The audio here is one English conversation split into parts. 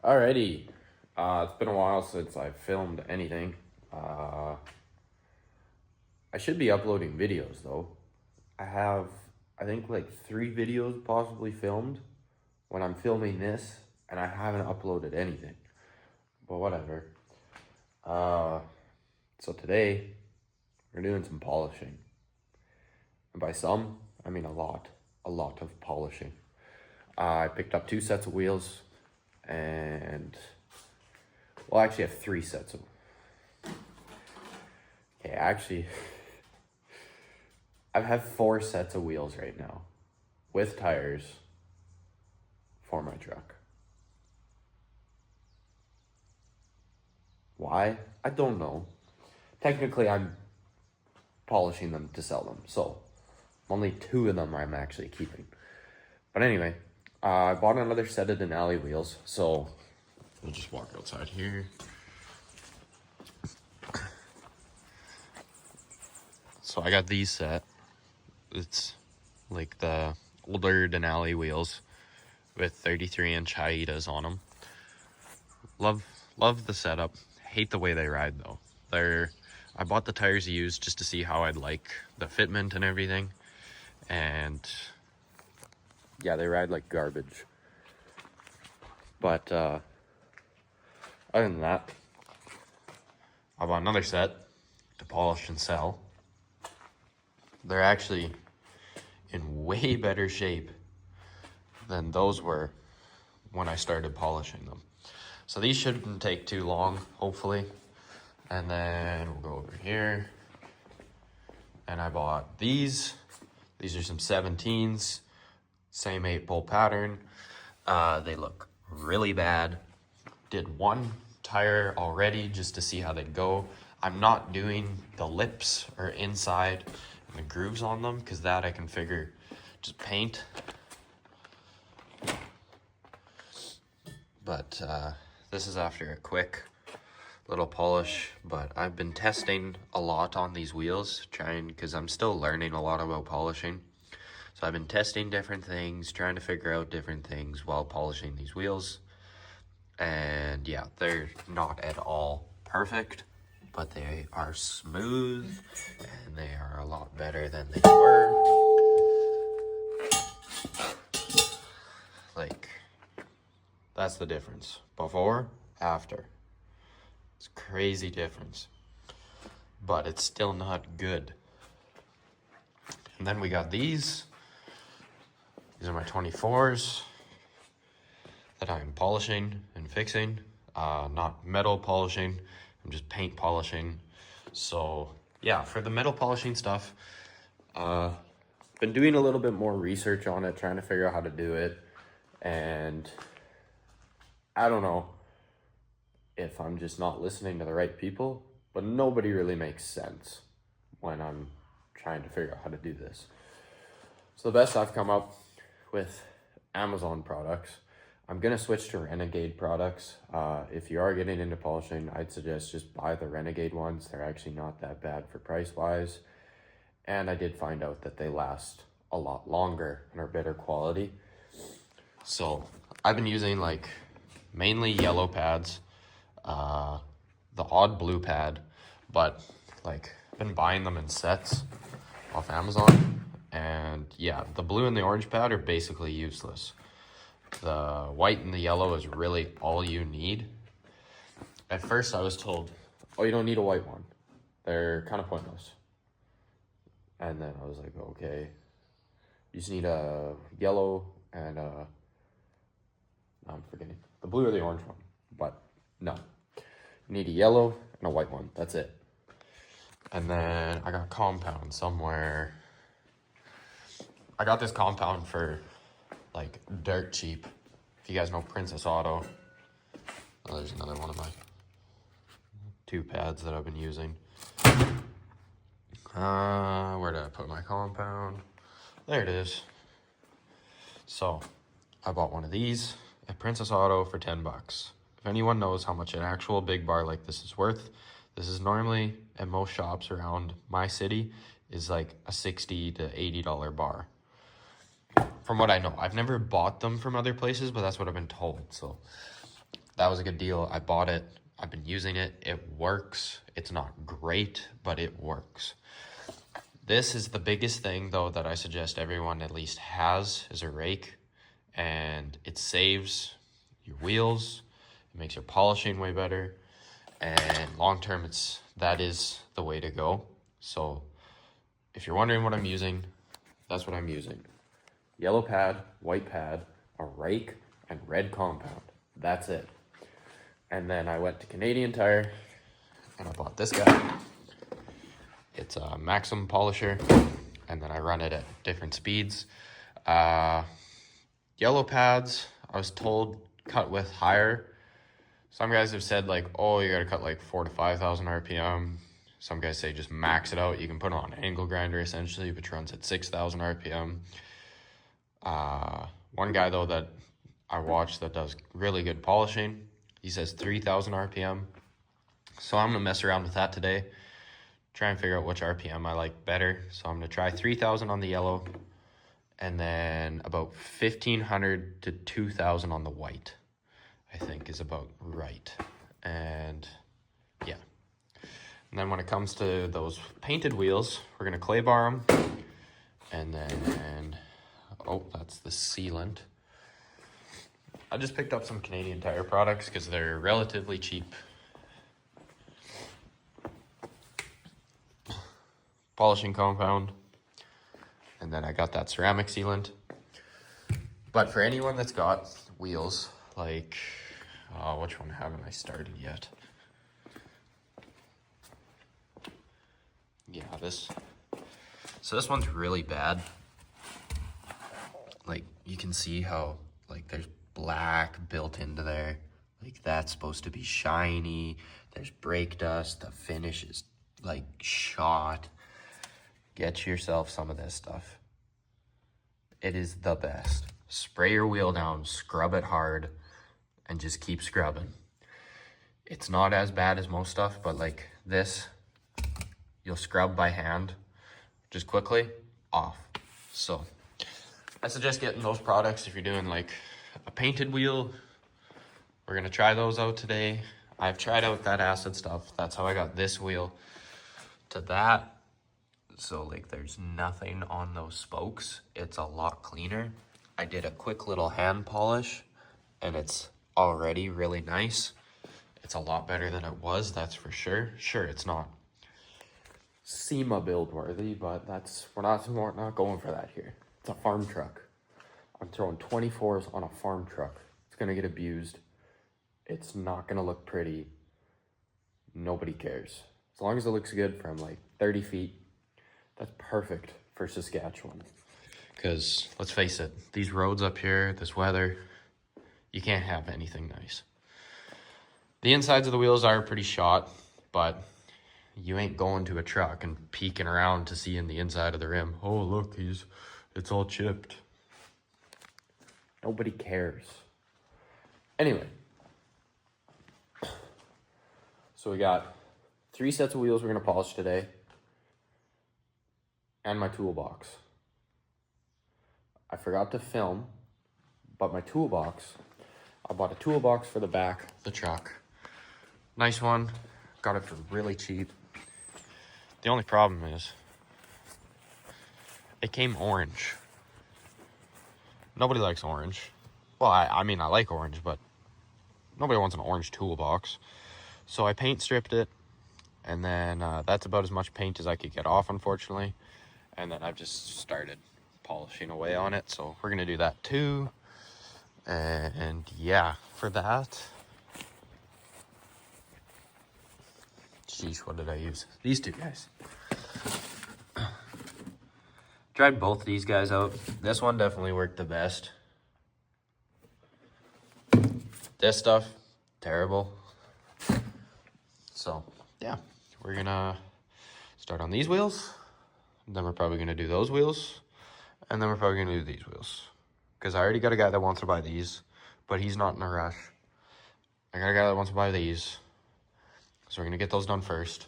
Alrighty. It's been a while since I filmed anything. I should be uploading videos though. I have, I think, like 3 videos possibly filmed when I'm filming this, and I haven't uploaded anything. But whatever. Uh, so today we're doing some polishing. And by some, I mean a lot of polishing. I picked up 2 sets of wheels and, well, I actually have 3 sets of, okay, actually, I have 4 sets of wheels right now with tires for my truck. Why? I don't know. Technically, I'm polishing them to sell them, so only 2 of them I'm actually keeping. But anyway, I bought another set of Denali wheels, so we'll just walk outside here. So I got these set. It's like the older Denali wheels with 33-inch Haidas on them. Love the setup. Hate the way they ride though. I bought the tires used just to see how I'd like the fitment and everything. And yeah, they ride like garbage. But other than that, I bought another set to polish and sell. They're actually in way better shape than those were when I started polishing them. So these shouldn't take too long, hopefully. And then we'll go over here. And I bought these. These are some 17s, same 8-pole pattern. They look really bad. Did 1 tire already just to see how they go. I'm not doing the lips or inside and the grooves on them because that I can figure just paint. But this is after a quick little polish, but I've been testing a lot on these wheels, because I'm still learning a lot about polishing. So I've been testing different things, trying to figure out different things while polishing these wheels. And yeah, they're not at all perfect, but they are smooth and they are a lot better than they were. Like, that's the difference. Before, after. It's a crazy difference. But it's still not good. And then we got these. These are my 24s that I'm polishing and fixing. Not metal polishing, I'm just paint polishing. So yeah, for the metal polishing stuff, been doing a little bit more research on it, trying to figure out how to do it. And I don't know if I'm just not listening to the right people, but nobody really makes sense when I'm trying to figure out how to do this. So the best I've come up with, Amazon products. I'm gonna switch to Renegade products. If you are getting into polishing, I'd suggest just buy the Renegade ones. They're actually not that bad for price wise. And I did find out that they last a lot longer and are better quality. So I've been using like mainly yellow pads, the odd blue pad, but like I've been buying them in sets off Amazon. And yeah, the blue and the orange pad are basically useless. The white and the yellow is really all you need. At first I was told, oh, you don't need a white one. They're kind of pointless. And then I was like, okay, you just need a yellow and I'm forgetting, the blue or the orange one. But no, you need a yellow and a white one. That's it. And then I got compound somewhere. I got this compound for like dirt cheap. If you guys know Princess Auto. Oh, there's another one of my 2 pads that I've been using. Where did I put my compound? There it is. So I bought one of these at Princess Auto for 10 bucks. If anyone knows how much an actual big bar like this is worth, this is normally at most shops around my city is like a $60 to $80 bar. From what I know, I've never bought them from other places, but that's what I've been told. So that was a good deal. I bought it. I've been using it. It works. It's not great, but it works. This is the biggest thing, though, that I suggest everyone at least has, is a rake. And it saves your wheels. It makes your polishing way better. And long term, that is the way to go. So if you're wondering what I'm using, that's what I'm using. Yellow pad, white pad, a rake, and red compound. That's it. And then I went to Canadian Tire and I bought this guy. It's a Maximum Polisher, and then I run it at different speeds. Yellow pads, I was told cut with higher. Some guys have said like, oh, you gotta cut like 4,000 to 5,000 RPM. Some guys say just max it out. You can put it on an angle grinder essentially, which runs at 6,000 RPM. One guy though that I watched that does really good polishing, he says 3,000 RPM. So I'm gonna mess around with that today. Try and figure out which RPM I like better. So I'm gonna try 3,000 on the yellow, and then about 1,500 to 2,000 on the white, I think is about right. And yeah. And then when it comes to those painted wheels, we're gonna clay bar them. And then, oh, that's the sealant. I just picked up some Canadian Tire products because they're relatively cheap. Polishing compound, and then I got that ceramic sealant. But for anyone that's got wheels, like, which one haven't I started yet? Yeah, so this one's really bad. Like, you can see how, like, there's black built into there. Like, that's supposed to be shiny. There's brake dust. The finish is, like, shot. Get yourself some of this stuff. It is the best. Spray your wheel down, scrub it hard, and just keep scrubbing. It's not as bad as most stuff, but like this, you'll scrub by hand, just quickly, off. So I suggest getting those products if you're doing like a painted wheel. We're gonna try those out today. I've tried out that acid stuff. That's how I got this wheel to that. So like there's nothing on those spokes. It's a lot cleaner. I did a quick little hand polish and it's already really nice. It's a lot better than it was, that's for sure. Sure, it's not SEMA build worthy, but we're not going for that here. It's a farm truck. I'm throwing 24s on a farm truck. It's gonna get abused. It's not gonna look pretty. Nobody cares. As long as it looks good from like 30 feet, that's perfect for Saskatchewan. Because, let's face it, these roads up here, this weather, you can't have anything nice. The insides of the wheels are pretty shot, but you ain't going to a truck and peeking around to see in the inside of the rim. Oh, look, it's all chipped. Nobody cares. Anyway. So we got 3 sets of wheels we're going to polish today. And my toolbox. I forgot to film, but my toolbox, I bought a toolbox for the back of the truck. Nice one. Got it for really cheap. The only problem is it came orange. Nobody likes orange. Well, I mean, I like orange, but nobody wants an orange toolbox. So I paint stripped it, and then that's about as much paint as I could get off, unfortunately. And then I've just started polishing away on it. So we're going to do that too. And yeah, for that. Sheesh, what did I use? These two guys. Tried both these guys out. This one definitely worked the best. This stuff, terrible. So yeah, we're going to start on these wheels. Then we're probably going to do those wheels. And then we're probably going to do these wheels. Because I already got a guy that wants to buy these. But he's not in a rush. I got a guy that wants to buy these. So we're going to get those done first.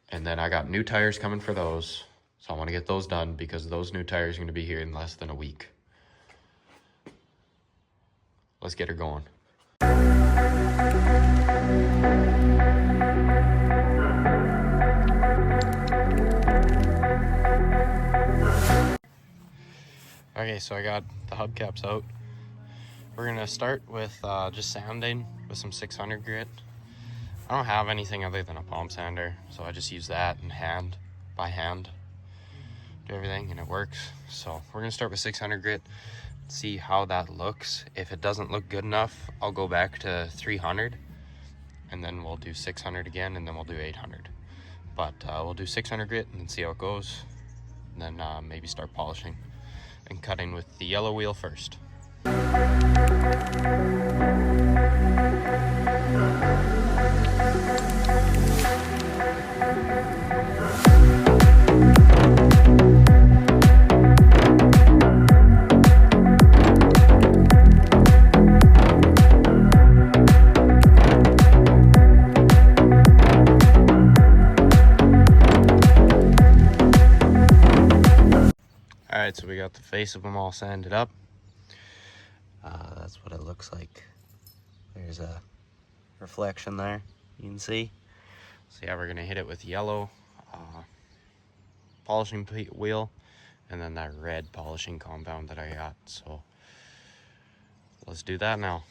And then I got new tires coming for those. So I want to get those done because those new tires are going to be here in less than a week. Let's get her going. Okay, so I got the hubcaps out. We're gonna start with just sanding with some 600 grit. I don't have anything other than a palm sander, so I just use that and by hand, do everything, and it works. So we're gonna start with 600 grit, see how that looks. If it doesn't look good enough, I'll go back to 300, and then we'll do 600 again, and then we'll do 800. But we'll do 600 grit and then see how it goes, and then maybe start polishing and cutting with the yellow wheel first. Alright, so we got the face of them all sanded up. That's what it looks like. There's a reflection there, you can see. So yeah, we're gonna hit it with yellow polishing wheel, and then that red polishing compound that I got. So let's do that now.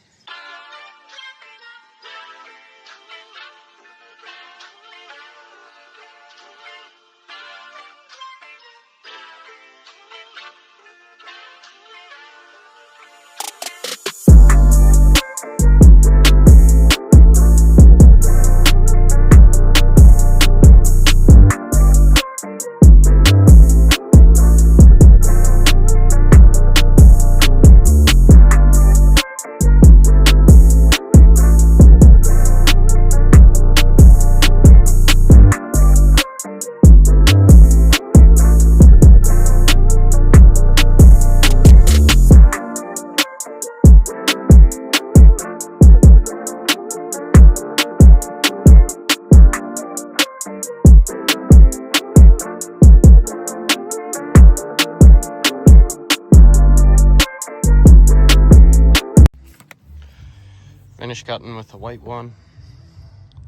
Finish cutting with the white one.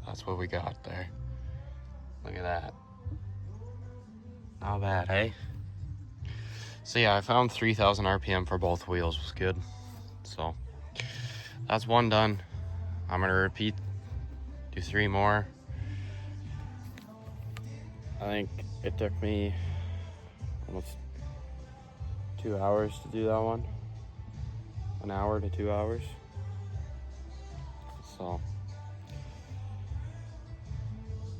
That's what we got there. Look at that. Not bad, hey? So yeah, I found 3,000 RPM for both wheels was good. So that's one done. I'm gonna repeat, do 3 more. I think it took me almost 2 hours to do that one. 1 hour to 2 hours. So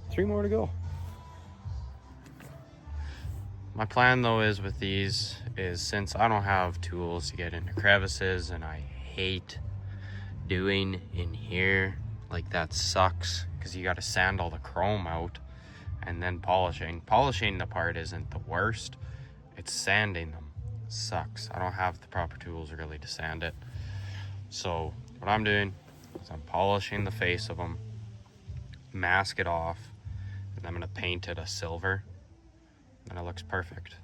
3 more to go. My plan though is with these is, since I don't have tools to get into crevices and I hate doing in here, like that sucks because you got to sand all the chrome out and then polishing. Polishing the part isn't the worst, it's sanding them sucks. I don't have the proper tools really to sand it. So what I'm doing is I'm polishing the face of them, mask it off, and I'm gonna paint it a silver, and it looks perfect.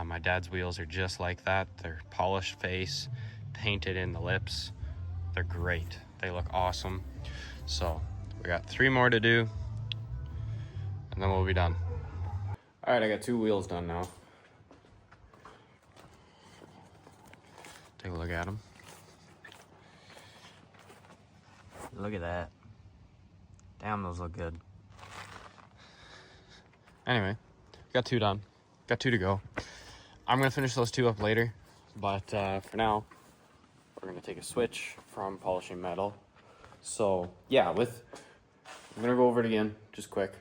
My dad's wheels are just like that. They're polished face, painted in the lips. They're great. They look awesome. So we got 3 more to do, and then we'll be done. All right, I got 2 wheels done now. Take a look at them. Look at that. Damn, those look good. Anyway, got 2 done. Got 2 to go. I'm gonna finish those 2 up later, but for now, we're gonna take a switch from polishing metal. So yeah, I'm gonna go over it again, just quick.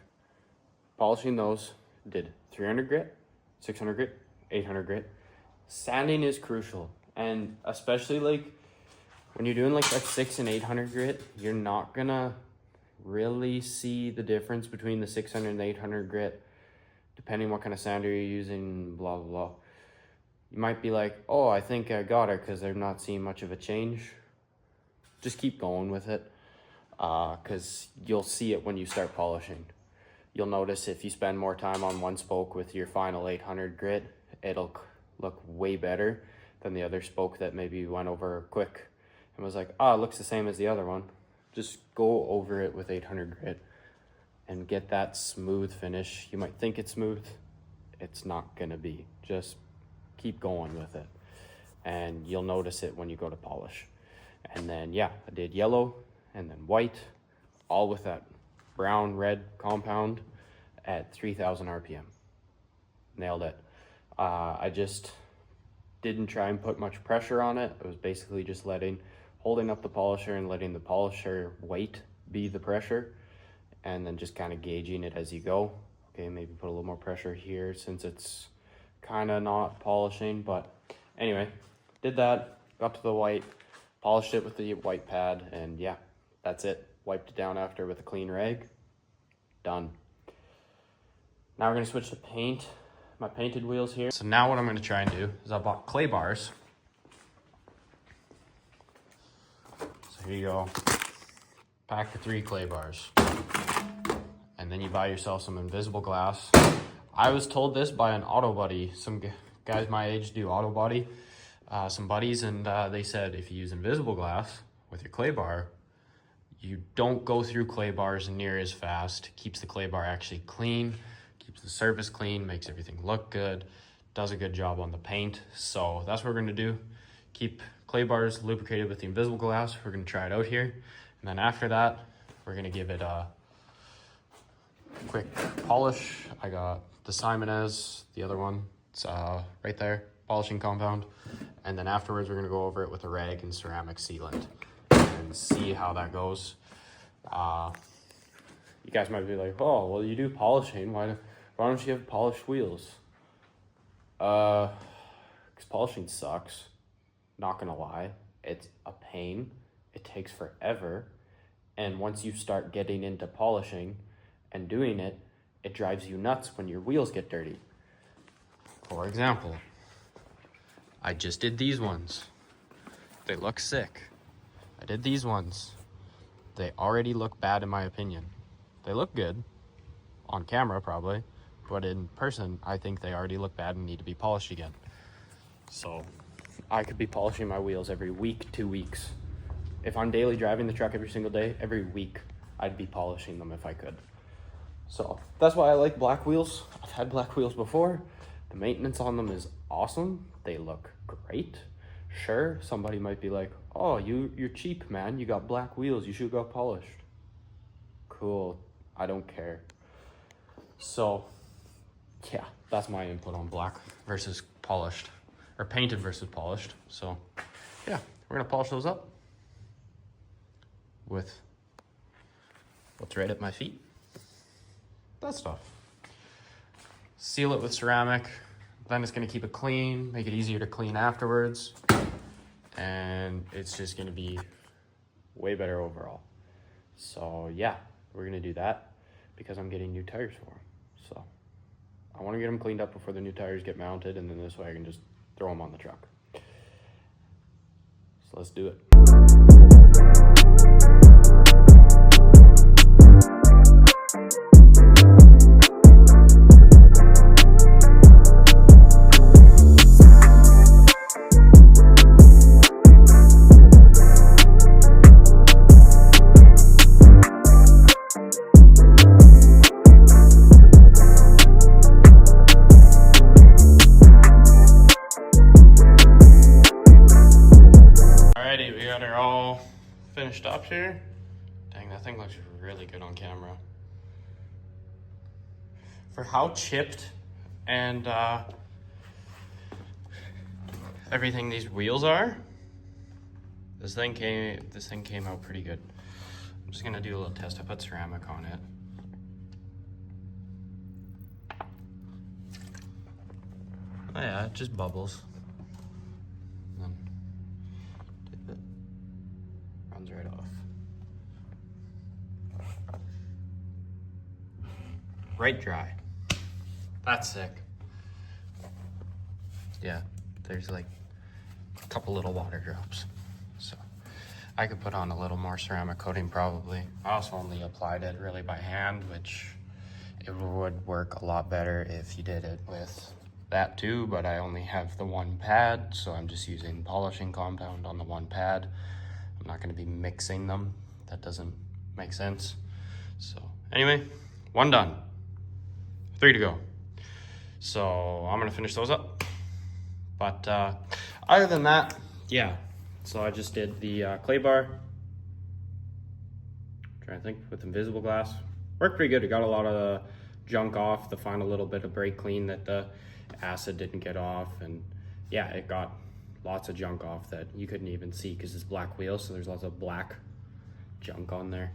Polishing those, did 300 grit, 600 grit, 800 grit. Sanding is crucial, and especially like when you're doing like 6 and 800 grit, you're not gonna really see the difference between the 600 and the 800 grit, depending what kind of sander you're using, blah, blah, blah. You might be like, oh, I think I got it because I'm not seeing much of a change. Just keep going with it, because you'll see it when you start polishing. You'll notice if you spend more time on one spoke with your final 800 grit, it'll look way better than the other spoke that maybe you went over quick and was like, oh, it looks the same as the other one. Just go over it with 800 grit and get that smooth finish. You might think it's smooth, it's not gonna be. Just keep going with it. and you'll notice it when you go to polish. And then, yeah, I did yellow and then white, all with that brown red compound at 3,000 RPM. Nailed it. I just didn't try and put much pressure on it. It was basically just holding up the polisher and letting the polisher weight be the pressure, and then just kind of gauging it as you go. Okay, maybe put a little more pressure here since it's kind of not polishing, but anyway, did that, got to the white, polished it with the white pad, and yeah, that's it. Wiped it down after with a clean rag. Done. Now we're gonna switch to paint. My painted wheels here. So now what I'm gonna try and do is I bought clay bars. So here you go. Pack of 3 clay bars. And then you buy yourself some invisible glass. I was told this by an auto buddy. Some guys my age do auto body. Some buddies, and they said if you use invisible glass with your clay bar, you don't go through clay bars near as fast. Keeps the clay bar actually clean, keeps the surface clean, makes everything look good, does a good job on the paint. So that's what we're gonna do. Keep clay bars lubricated with the invisible glass. We're gonna try it out here. And then after that, we're gonna give it a quick polish. I got the Simonez, the other one, it's right there, polishing compound. And then afterwards, we're gonna go over it with a rag and ceramic sealant and see how that goes. You guys might be like, oh, well, you do polishing. Why don't you have polished wheels? Because polishing sucks. Not gonna lie, it's a pain. It takes forever. And once you start getting into polishing and doing it, it drives you nuts when your wheels get dirty. For example, I just did these ones. They look sick. I did these ones. They already look bad in my opinion. They look good on camera probably, but in person, I think they already look bad and need to be polished again. So I could be polishing my wheels every week, 2 weeks. If I'm daily driving the truck every single day, every week, I'd be polishing them if I could. So that's why I like black wheels. I've had black wheels before. The maintenance on them is awesome. They look great. Sure, somebody might be like, oh, you're cheap, man. You got black wheels. You should go polished. Cool. I don't care. So, yeah, that's my input on black versus polished. Or painted versus polished. So, yeah, we're going to polish those up with what's right at my feet. That stuff. Seal it with ceramic. Then it's going to keep it clean, make it easier to clean afterwards. And it's just going to be way better overall. So yeah, we're going to do that because I'm getting new tires for them. So I want to get them cleaned up before the new tires get mounted, and then this way I can just throw them on the truck. So let's do it. Finished up here. Dang, that thing looks really good on camera. For how chipped and everything these wheels are, this thing came out pretty good. I'm just gonna do a little test. I put ceramic on it. Oh yeah, it just bubbles. Right off. Right dry. That's sick. Yeah, there's like a couple little water drops. So I could put on a little more ceramic coating probably. I also only applied it really by hand, which it would work a lot better if you did it with that too, but I only have the one pad, so I'm just using polishing compound on the one pad. I'm not going to be mixing them. That doesn't make sense. So anyway, 1 done. 3 to go. So I'm going to finish those up. But other than that, yeah. So I just did the clay bar. Trying to think with invisible glass. Worked pretty good. It got a lot of the junk off, the final little bit of brake clean that the acid didn't get off, and yeah, it got lots of junk off that you couldn't even see because it's black wheels, so there's lots of black junk on there.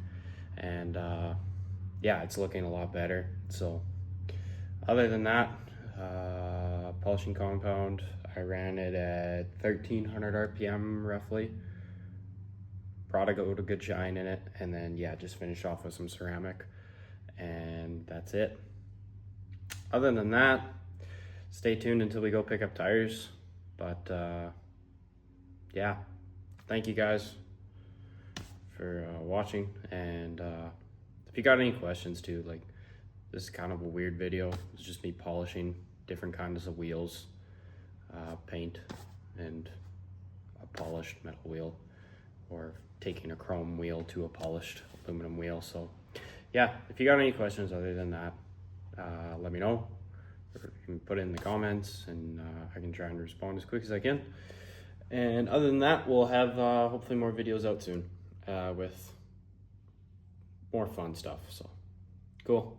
And yeah, it's looking a lot better. So other than that, polishing compound, I ran it at 1300 RPM roughly. Brought a good shine in it, and then yeah, just finished off with some ceramic, and that's it. Other than that, stay tuned until we go pick up tires. But yeah, thank you guys for watching, and if you got any questions too, like, this is kind of a weird video. It's just me polishing different kinds of wheels, paint, and a polished metal wheel, or taking a chrome wheel to a polished aluminum wheel. So yeah, if you got any questions other than that, let me know, or you can put it in the comments, and I can try and respond as quick as I can. And other than that, we'll have hopefully more videos out soon with more fun stuff. So cool.